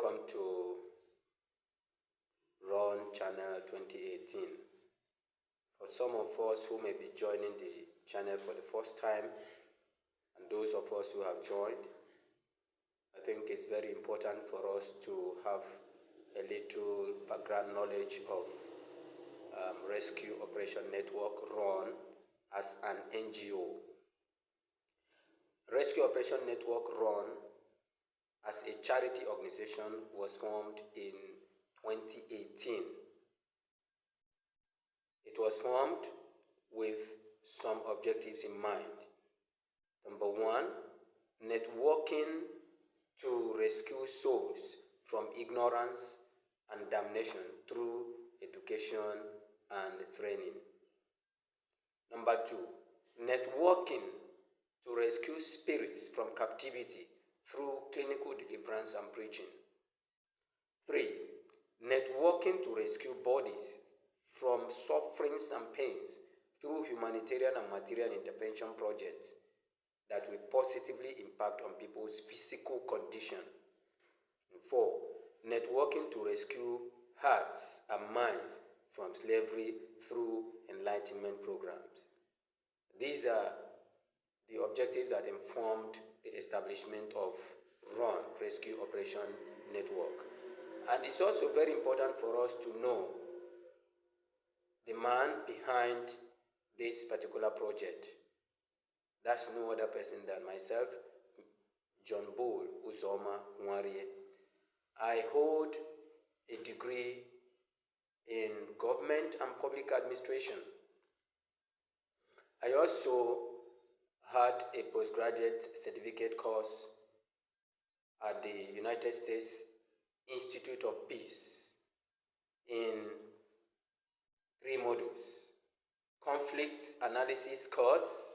welcome to Ron Channel 2018. For some of us who may be joining the channel for the first time, and those of us who have joined, I think it's very important for us to have a little background knowledge of Rescue Operation Network, RON, as an NGO. Rescue Operation Network, RON, as a charity organization, was formed in 2018. It was formed with some objectives in mind. Number one, networking to rescue souls from ignorance and damnation through education and training. Number two, networking to rescue spirits from captivity through clinical deliverance and preaching. 3. Networking to rescue bodies from sufferings and pains through humanitarian and material intervention projects that will positively impact on people's physical condition. 4. Networking to rescue hearts and minds from slavery through enlightenment programs. These are the objectives that informed the establishment of RON, Rescue Operation Network. And it's also very important for us to know the man behind this particular project. That's no other person than myself, John Bull Uzoma Nwarie. I hold a degree in government and public administration. I also had a postgraduate certificate course at the United States Institute of Peace in 3 modules: conflict analysis course,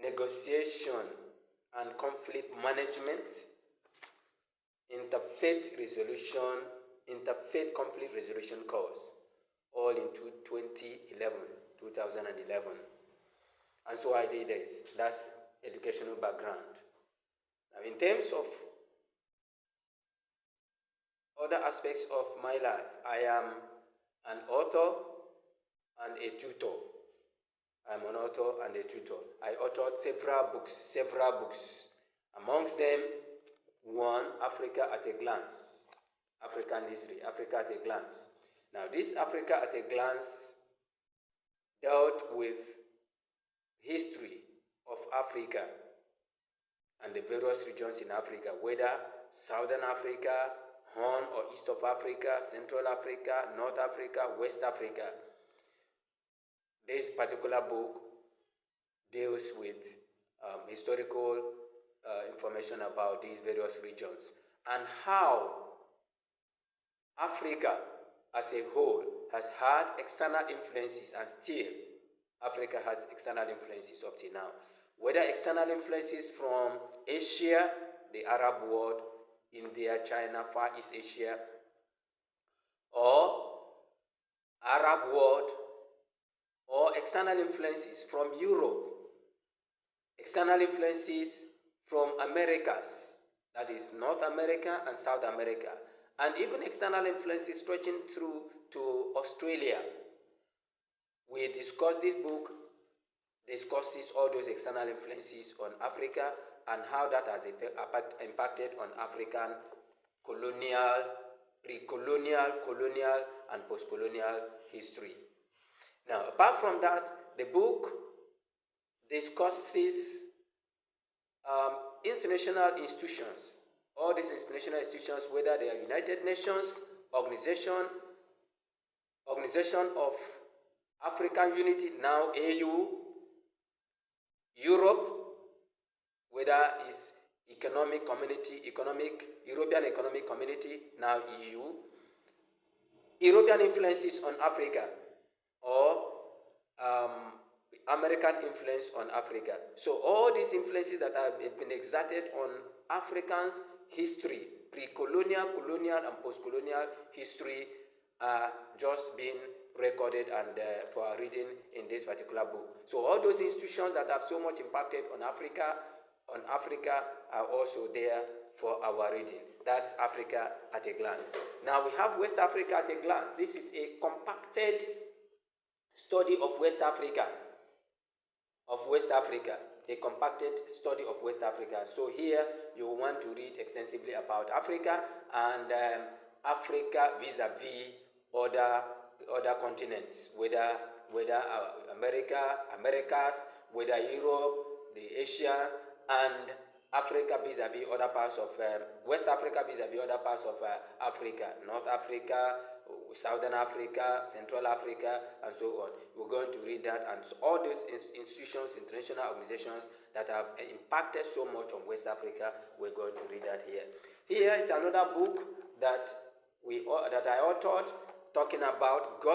negotiation and conflict management, interfaith conflict resolution course, all in 2011. And so I did this. That's educational background. Now, in terms of other aspects of my life, I am an author and a tutor. I'm an author and a tutor. I authored several books. Amongst them, one, Africa at a Glance, African History, Africa at a Glance. Now, this Africa at a Glance dealt with history of Africa and the various regions in Africa, whether Southern Africa, Horn or East of Africa, Central Africa, North Africa, West Africa. This particular book deals with historical information about these various regions and how Africa as a whole has had external influences, and still Africa has external influences up to now. Whether external influences from Asia, the Arab world, India, China, Far East Asia, or Arab world, or external influences from Europe, external influences from Americas, that is North America and South America, and even external influences stretching through to Australia. We discussed this book, discusses all those external influences on Africa and how that has impacted on African colonial, pre-colonial, colonial, and post-colonial history. Now, apart from that, the book discusses international institutions. All these international institutions, whether they are United Nations, Organization of African Unity, now AU, Europe, whether it's European Economic Community, now EU, European influences on Africa, or American influence on Africa. So all these influences that have been exerted on Africans' history, pre-colonial, colonial, and post-colonial history, are just being recorded and for our reading in this particular book. So all those institutions that have so much impacted on Africa on Africa are also there for our reading. That's Africa at a glance. Now we have West Africa at a glance. This is a compacted study of West Africa, a compacted study of West Africa. So here you want to read extensively about Africa and Africa vis-a-vis other continents, whether Americas, whether Europe, the Asia, and Africa vis-a-vis other parts of West Africa vis-a-vis other parts of Africa, North Africa, Southern Africa, Central Africa, and so on. We're going to read that, and all these institutions, international organizations that have impacted so much on West Africa, we're going to read that here. Here is another book that I authored, talking about a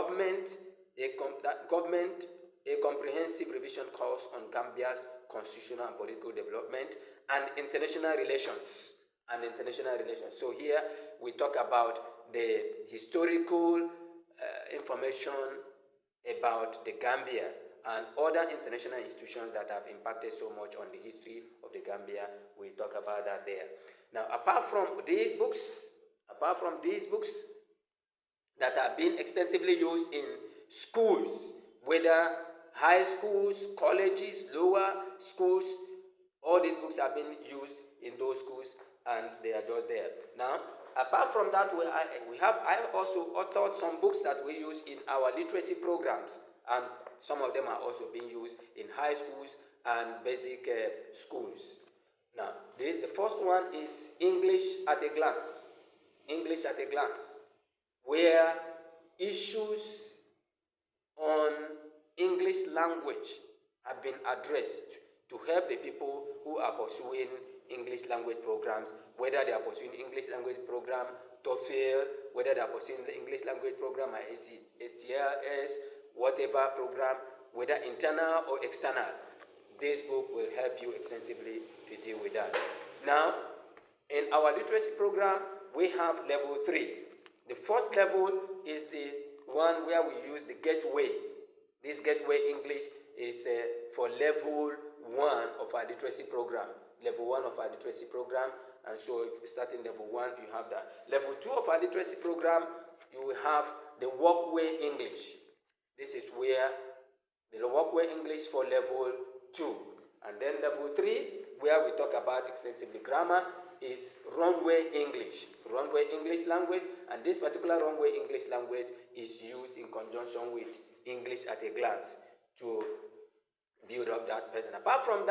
comprehensive revision course on Gambia's constitutional and political development and international relations. So here we talk about the historical information about the Gambia and other international institutions that have impacted so much on the history of the Gambia. We talk about that there. Now, apart from these books that have been extensively used in schools, whether high schools, colleges, lower schools, all these books have been used in those schools, and they are just there. Now, apart from that, I also authored some books that we use in our literacy programs, and some of them are also being used in high schools and basic schools. Now, the first one is English at a Glance. English at a Glance, where issues on English language have been addressed to help the people who are pursuing English language programs, whether they are pursuing English language program, TOEFL, whether they are pursuing the English language program, STLS, whatever program, whether internal or external. This book will help you extensively to deal with that. Now, in our literacy program, we have level 3. The first level is the one where we use the Gateway. This Gateway English is for level 1 of our literacy program. Level 1 of our literacy program. And so if you start in level 1, you have that. Level 2 of our literacy program, you will have the Walkway English. This is where the Walkway English for level 2. And then level 3, where we talk about extensively grammar, is Runway English. Runway English language, and this particular Runway English language is used in conjunction with English at a Glance to build up that person. Apart from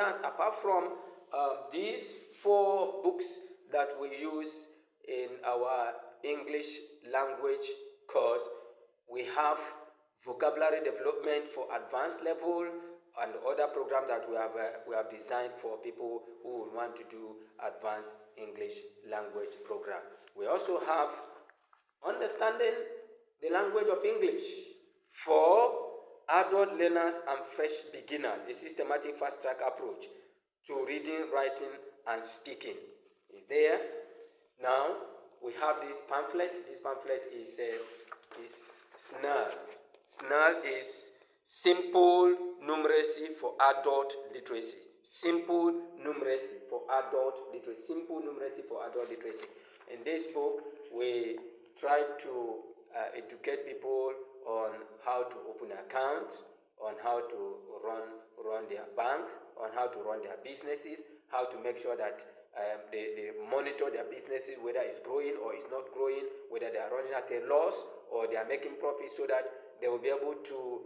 these 4 books that we use in our English language course, we have vocabulary development for advanced level and other programs that we have designed for people who want to do advanced English language program. We also have understanding the language of English for adult learners and fresh beginners, a systematic fast-track approach to reading, writing, and speaking is there. Now, we have this pamphlet. This pamphlet is SNAL. SNAL is Simple Numeracy for Adult Literacy. Simple Numeracy for Adult Literacy. Simple Numeracy for Adult Literacy. In this book, we try to educate people on how to open accounts, on how to run their banks, on how to run their businesses, how to make sure that they monitor their businesses, whether it's growing or it's not growing, whether they are running at a loss or they are making profits, so that they will be able to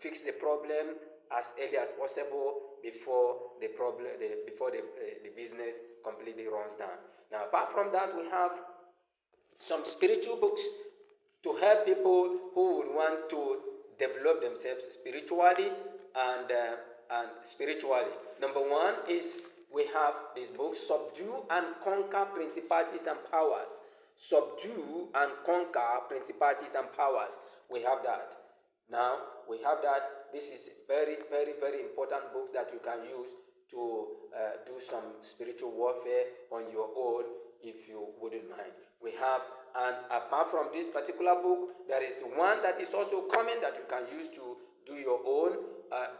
fix the problem as early as possible before the business completely runs down. Now, apart from that, we have some spiritual books to help people who would want to develop themselves spiritually and spiritually. Number 1 is we have this book, Subdue and Conquer Principalities and Powers. Subdue and Conquer Principalities and Powers. We have that. Now, we have that. This is very, very, very important books that you can use to do some spiritual warfare on your own, if you wouldn't mind. We have, and apart from this particular book, there is one that is also common that you can use to do your own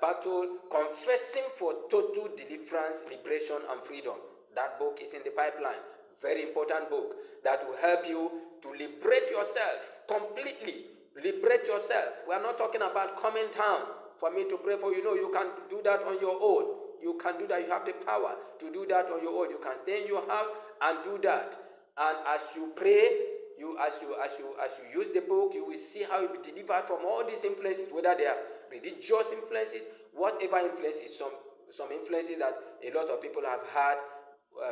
battle, confessing for total deliverance, liberation, and freedom. That book is in the pipeline. Very important book that will help you to liberate yourself completely. Liberate yourself. We are not talking about coming down for me to pray for you. No, you can do that on your own. You can do that. You have the power to do that on your own. You can stay in your house and do that. And as you pray, as you use the book, you will see how you be delivered from all these influences, whether they are religious influences, whatever influences, some influences that a lot of people have had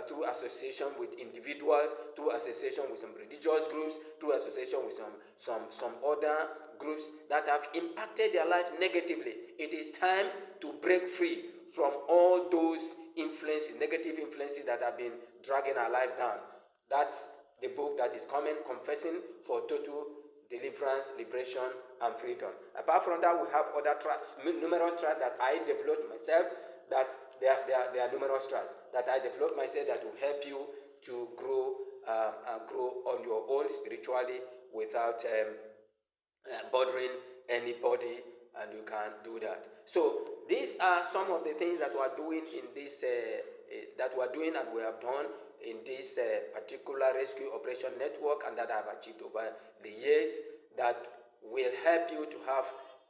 through association with individuals, through association with some religious groups, through association with some other groups that have impacted their life negatively. It is time to break free from all those influences, negative influences that have been dragging our lives down. That's the book that is coming, Confessing for Total Deliverance, Liberation, and Freedom. Apart from that, we have other tracts, numerous tracts that I developed myself, that there are numerous tracts that I developed myself that will help you to grow on your own spiritually without bothering anybody, and you can do that. So these are some of the things that we are doing in this that we are doing and we have done in this particular rescue operation network, and that I have achieved over the years, that will help you to have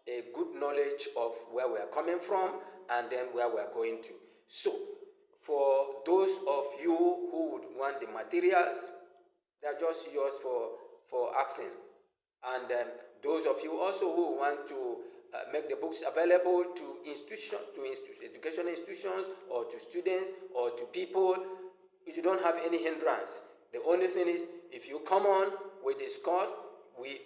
a good knowledge of where we are coming from and then where we are going to. So for those of you who would want the materials, they are just yours for asking. And those of you also who want to make the books available to educational institutions, or to students, or to people, you don't have any hindrance. The only thing is, if you come on, we discuss, we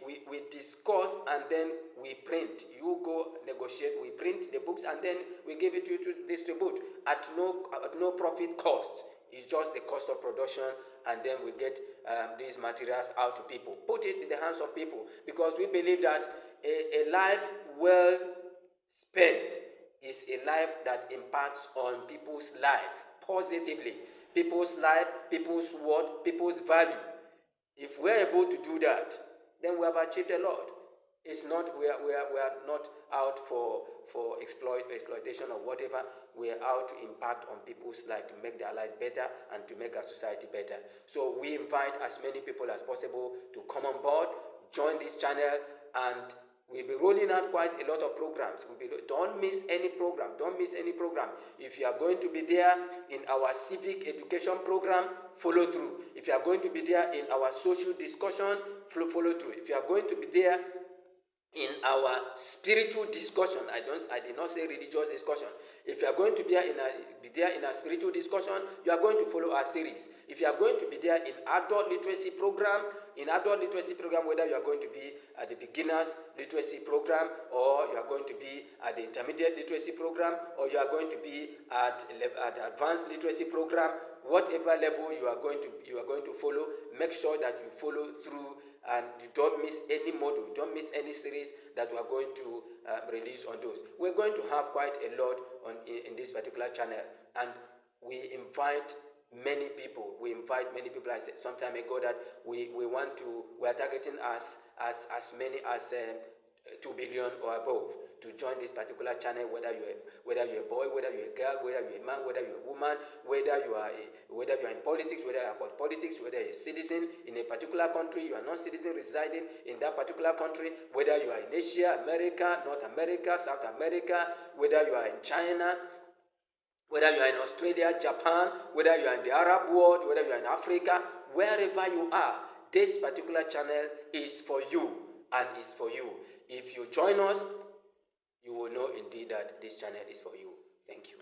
discuss, and then we print. You go negotiate, we print the books, and then we give it to you to distribute at no profit cost. It's just the cost of production, and then we get these materials out to people. Put it in the hands of people, because we believe that a life well spent is a life that impacts on people's life positively. People's life, people's worth, people's value. If we're able to do that, then we have achieved a lot. It's not we are not out for exploitation or whatever. We are out to impact on people's life, to make their life better and to make our society better. So we invite as many people as possible to come on board, join this channel, and we'll be rolling out quite a lot of programs. Don't miss any program. Don't miss any program. If you are going to be there in our civic education program, follow through. If you are going to be there in our social discussion, follow through. If you are going to be there in our spiritual discussion, I did not say religious discussion. If you are going to be there in a spiritual discussion, you are going to follow our series. If you are going to be there in adult literacy program, whether you are going to be at the beginners literacy program, or you are going to be at the intermediate literacy program, or you are going to be at the advanced literacy program, whatever level you are going to follow, make sure that you follow through and you don't miss any module, don't miss any series that we are going to release on those. We're going to have quite a lot in this particular channel, and we invite many people. I said some time ago that we are targeting as many as 2 billion or above to join this particular channel, whether you're a boy, whether you're a girl, whether you're a man, whether you're a woman, whether you're in politics, whether you're about politics, whether you're a citizen in a particular country, you are not citizen residing in that particular country, whether you are in Asia, America, North America, South America, whether you are in China, whether you are in Australia, Japan, whether you are in the Arab world, whether you are in Africa, wherever you are, this particular channel is for you and is for you. If you join us, you will know indeed that this channel is for you. Thank you.